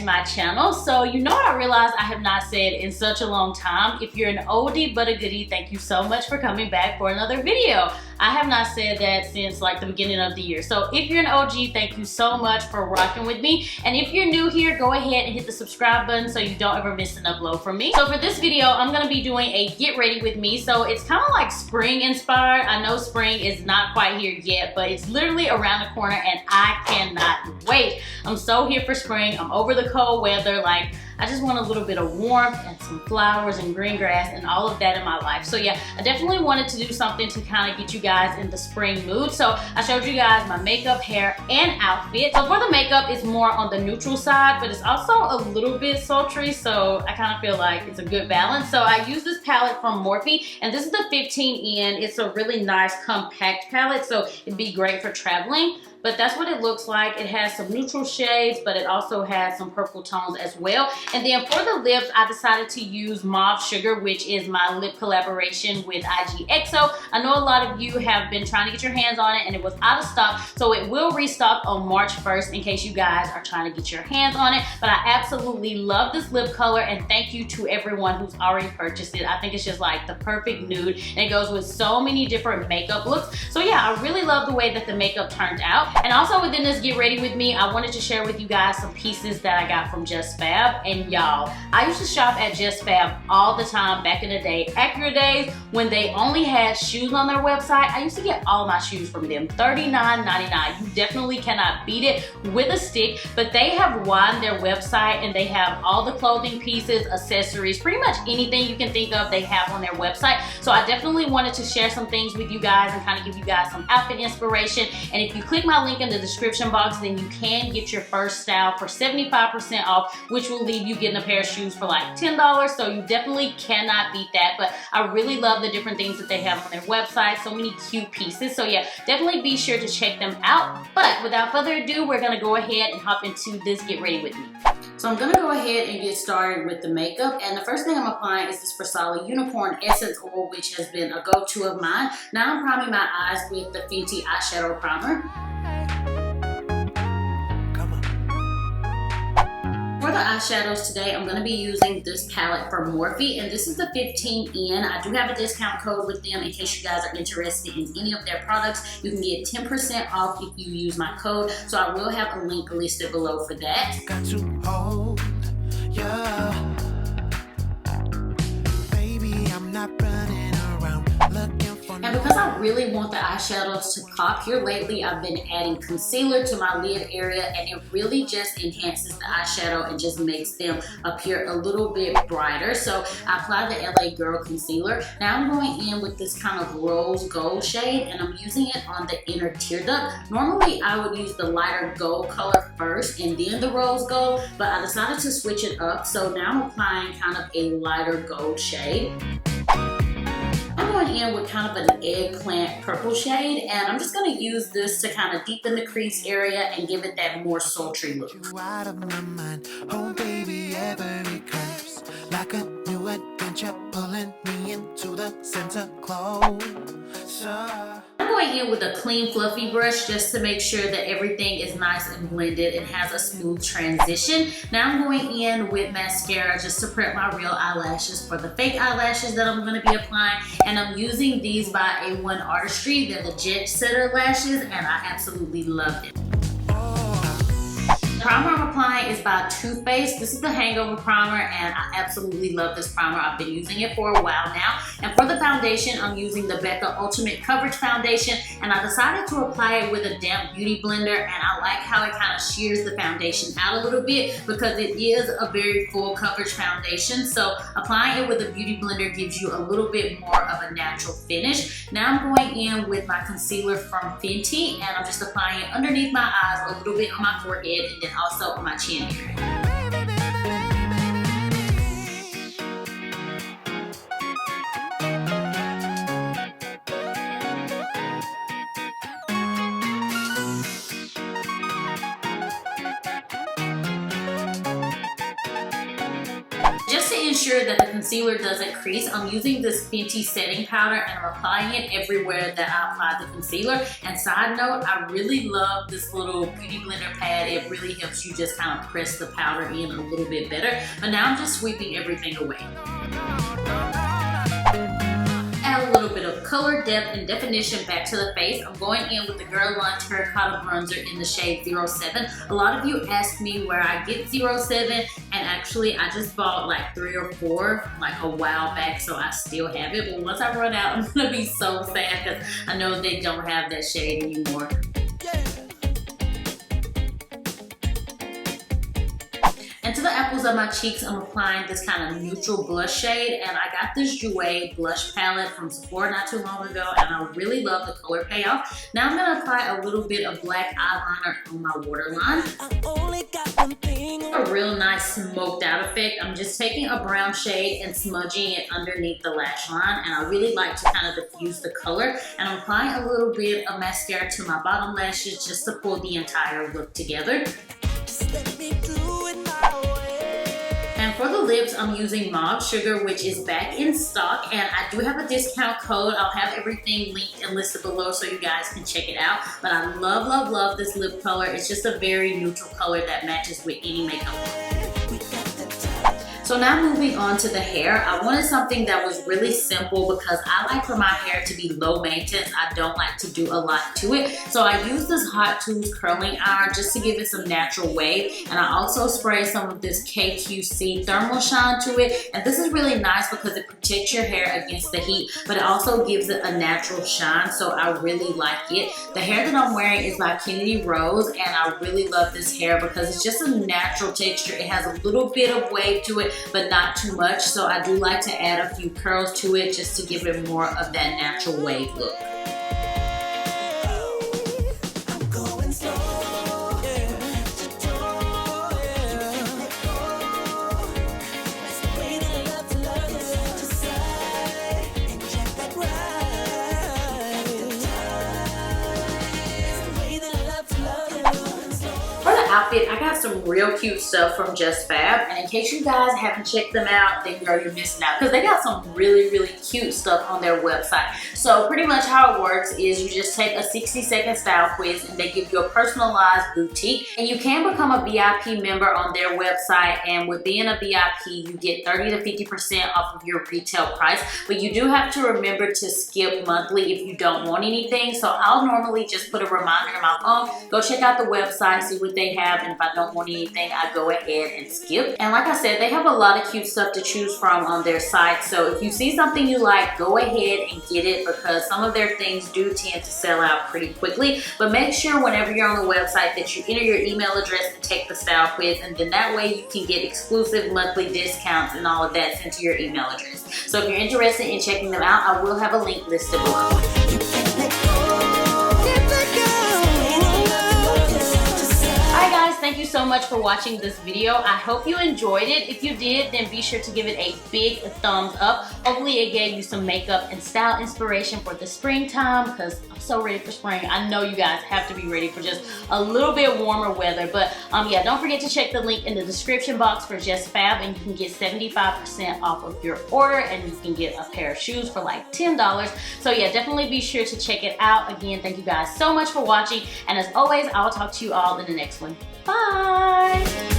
to my channel. So you know what I realized I have not said in such a long time. If you're an oldie but a goodie, thank you so much for coming back for another video. I have not said that since like the beginning of the year. So if you're an OG, thank you so much for rocking with me. And if you're new here, go ahead and hit the subscribe button so you don't ever miss an upload from me. So for this video, I'm gonna be doing a get ready with me. So it's kind of like spring inspired. I know spring is not quite here yet, but it's literally around the corner and I cannot wait. I'm so here for spring. I'm over the cold weather. Like, I just want a little bit of warmth and some flowers and green grass and all of that in my life. So yeah, I definitely wanted to do something to kind of get you guys in the spring mood. So I showed you guys my makeup, hair, and outfit. So for the makeup, it's more on the neutral side, but it's also a little bit sultry. So I kind of feel like it's a good balance. So I use this palette from Mauve, and this is the 15N. It's a really nice compact palette, so it'd be great for traveling. But that's what it looks like. It has some neutral shades, but it also has some purple tones as well. And then for the lips, I decided to use Mauve Sugar, which is my lip collaboration with IGXO. I know a lot of you have been trying to get your hands on it and it was out of stock. So it will restock on March 1st in case you guys are trying to get your hands on it. But I absolutely love this lip color, and thank you to everyone who's already purchased it. I think it's just like the perfect nude, and it goes with so many different makeup looks. So yeah, I really love the way that the makeup turned out. And also within this get ready with me, I wanted to share with you guys some pieces that I got from JustFab. And y'all, I used to shop at JustFab all the time back in the day. Accurate days when they only had shoes on their website. I used to get all my shoes from them, $39.99. You definitely cannot beat it with a stick, but they have widened their website and they have all the clothing pieces, accessories, pretty much anything you can think of they have on their website. So I definitely wanted to share some things with you guys and kind of give you guys some outfit inspiration. And if you click my link in the description box, then you can get your first style for 75% off, which will leave you getting a pair of shoes for like $10. So you definitely cannot beat that. But I really love the different things that they have on their website. So many cute pieces. So yeah, definitely be sure to check them out. But without further ado, we're gonna go ahead and hop into this get ready with me. So I'm gonna go ahead and get started with the makeup, and the first thing I'm applying is this Versali Unicorn Essence Oil, which has been a go-to of mine. Now I'm priming my eyes with the Fenty eyeshadow primer. For the eyeshadows today, I'm going to be using this palette from Morphe, and this is the 15N. I do have a discount code with them in case you guys are interested in any of their products. You can get 10% off if you use my code, so I will have a link listed below for that. Got to hold, yeah. Baby, I'm not running around looking for. And because I really want the eyeshadows to pop, here lately I've been adding concealer to my lid area, and it really just enhances the eyeshadow and just makes them appear a little bit brighter. So I applied the LA Girl concealer. Now I'm going in with this kind of rose gold shade, and I'm using it on the inner tear duct. Normally I would use the lighter gold color first and then the rose gold, but I decided to switch it up. So now I'm applying kind of a lighter gold shade. I'm going in with kind of an eggplant purple shade, and I'm just going to use this to kind of deepen the crease area and give it that more sultry look. Out of my mind. Oh, baby, every curves like a new adventure, pulling me into the center close. I'm going in with a clean fluffy brush just to make sure that everything is nice and blended and has a smooth transition. Now I'm going in with mascara just to prep my real eyelashes for the fake eyelashes that I'm going to be applying. And I'm using these by A1 Artistry. They're the Jet Setter lashes, and I absolutely love it. The primer I'm applying is by Too Faced. This is the Hangover Primer, and I absolutely love this primer. I've been using it for a while now. And for the foundation, I'm using the Becca Ultimate Coverage Foundation, and I decided to apply it with a damp beauty blender, and I like how it kind of shears the foundation out a little bit because it is a very full coverage foundation. So applying it with a beauty blender gives you a little bit more of a natural finish. Now I'm going in with my concealer from Fenty, and I'm just applying it underneath my eyes, a little bit on my forehead, and then also on my chin area. Just to ensure that the concealer doesn't crease, I'm using this Fenty setting powder and I'm applying it everywhere that I apply the concealer. And side note, I really love this little beauty blender pad. It really helps you just kind of press the powder in a little bit better. But now I'm just sweeping everything away. Add a little bit of color, depth, and definition back to the face. I'm going in with the Girl Line Terracotta Bronzer in the shade 07. A lot of you ask me where I get 07, and actually I just bought like 3 or 4 like a while back, so I still have it. But once I run out, I'm gonna be so sad because I know they don't have that shade anymore. And to the apples of my cheeks, I'm applying this kind of neutral blush shade. And I got this Jouer blush palette from Sephora not too long ago, and I really love the color payoff. Now I'm gonna apply a little bit of black eyeliner on my waterline. A real nice smoked out effect. I'm just taking a brown shade and smudging it underneath the lash line, and I really like to kind of diffuse the color. And I'm applying a little bit of mascara to my bottom lashes just to pull the entire look together. And for the lips, I'm using Mauve Sugar, which is back in stock, and I do have a discount code. I'll have everything linked and listed below so you guys can check it out. But I love, love, love this lip color. It's just a very neutral color that matches with any makeup. So now moving on to the hair, I wanted something that was really simple because I like for my hair to be low maintenance. I don't like to do a lot to it. So I use this Hot Tools curling iron just to give it some natural wave. And I also spray some of this KQC thermal shine to it. And this is really nice because it protects your hair against the heat, but it also gives it a natural shine. So I really like it. The hair that I'm wearing is by Kennedy Rose, and I really love this hair because it's just a natural texture. It has a little bit of wave to it, but not too much. So I do like to add a few curls to it just to give it more of that natural wave look. Outfit, I got some real cute stuff from JustFab, and in case you guys haven't checked them out, then girl, you're missing out because they got some really, really cute stuff on their website. So pretty much how it works is you just take a 60-second style quiz and they give you a personalized boutique, and you can become a VIP member on their website, and with being a VIP you get 30 to 50% off of your retail price, but you do have to remember to skip monthly if you don't want anything. So I'll normally just put a reminder in my phone, go check out the website, see what they have, and if I don't want anything, I go ahead and skip. And like I said, they have a lot of cute stuff to choose from on their site. So if you see something you like, go ahead and get it because some of their things do tend to sell out pretty quickly. But make sure whenever you're on the website that you enter your email address and take the style quiz, and then that way you can get exclusive monthly discounts and all of that sent to your email address. So if you're interested in checking them out, I will have a link listed below. Thank you so much for watching this video. I hope you enjoyed it. If you did, then be sure to give it a big thumbs up. Hopefully it gave you some makeup and style inspiration for the springtime because I'm so ready for spring. I know you guys have to be ready for just a little bit warmer weather. But yeah, don't forget to check the link in the description box for JustFab, and you can get 75% off of your order, and you can get a pair of shoes for like $10. So yeah, definitely be sure to check it out. Again, thank you guys so much for watching, and as always, I'll talk to you all in the next one. Bye!